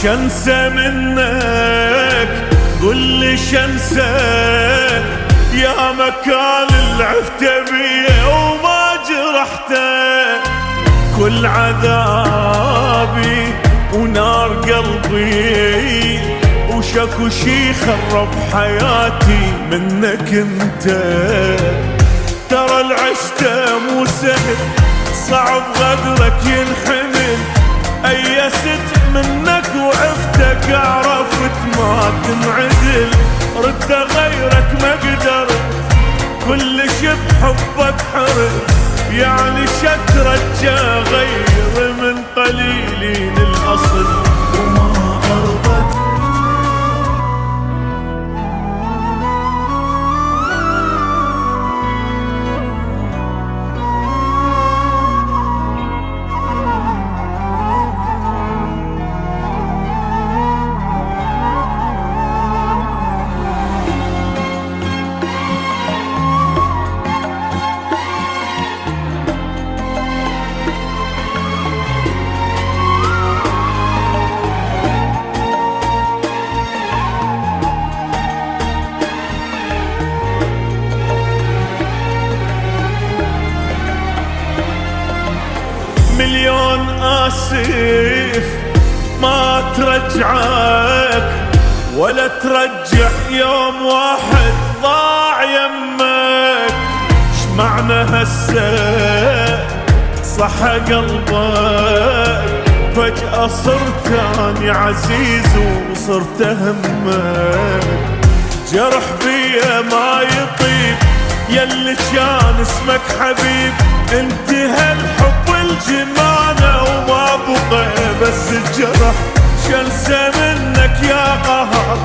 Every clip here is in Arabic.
شنسى منك قل لي شنسى يا مكان العفت بيه وما جرحته، كل عذابي ونار قلبي وشكو شي خرب حياتي منك انت. ترى العشته مو سهل صعب غدرك ينحمل، أيست منك وعفتك عرفت ما تنعدل، رد غيرك ما قدرت كل شي بحبك حرم، يعني شترجى غير من قليلين الأصل وما أرضت. مليون آسف ما ترجعك ولا ترجع يوم واحد ضاع يمك، شمعنى هسه صح قلبك فجأة صرت أنا عزيز وصرت همك، جرح بيا ما يطيب يلي كان اسمك حبيب، انتهى الحب الجنانة وما بقى بس الجرح، شنسى منك يا قهر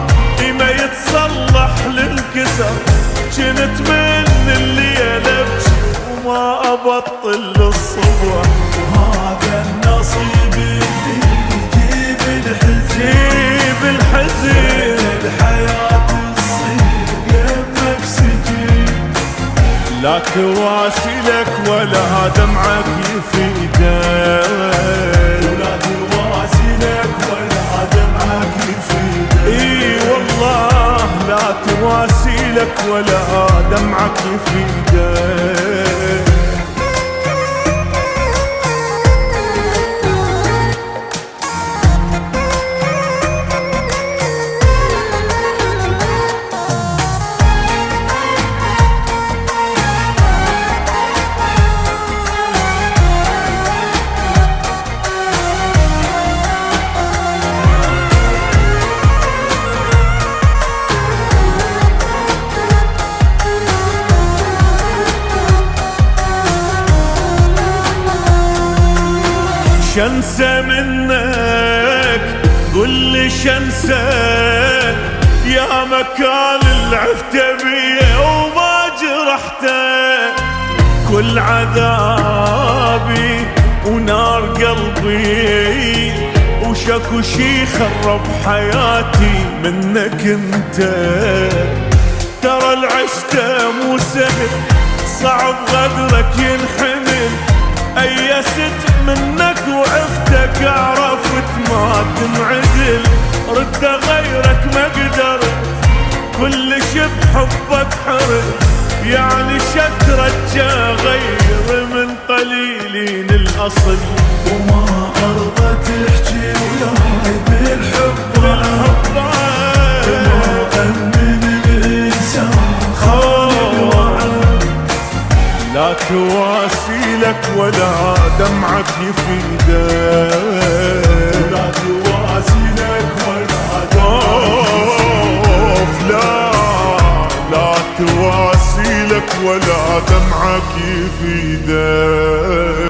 ما يتصلح للكسر، جنت من الليل ابكي وما ابطل للصبح، وهذا النصيب اللي يجيب الحزين الحياة تصير يمك سجين، لا تواسلك ولا دمعك يفيدك، ولا تواسلك ولا دمعك يفيدك، اي والله لا تواسلك ولا دمعك يفيدك. شنسى منك قل لي شنسى يا مكان العفت بيه وما جرحته، كل عذابي ونار قلبي وشكو شي خرب حياتي منك انت. ترى العشته مو سهل صعب غدرك ينحمل، أيست منك وعفتك عرفت ما تنعدل، رد غيرك ما قدرت كل شي بحبك حرم، يعني شترجى غير من قليلين الأصل وما أرضى تحكي وياي بالحب وما أمن الإنسان خالي وعد، لا تواسيلك ولا دمعك يفيدك، لا تواسيلك ولا دمعك لا تواسيلك ولا دمعك يفيدك.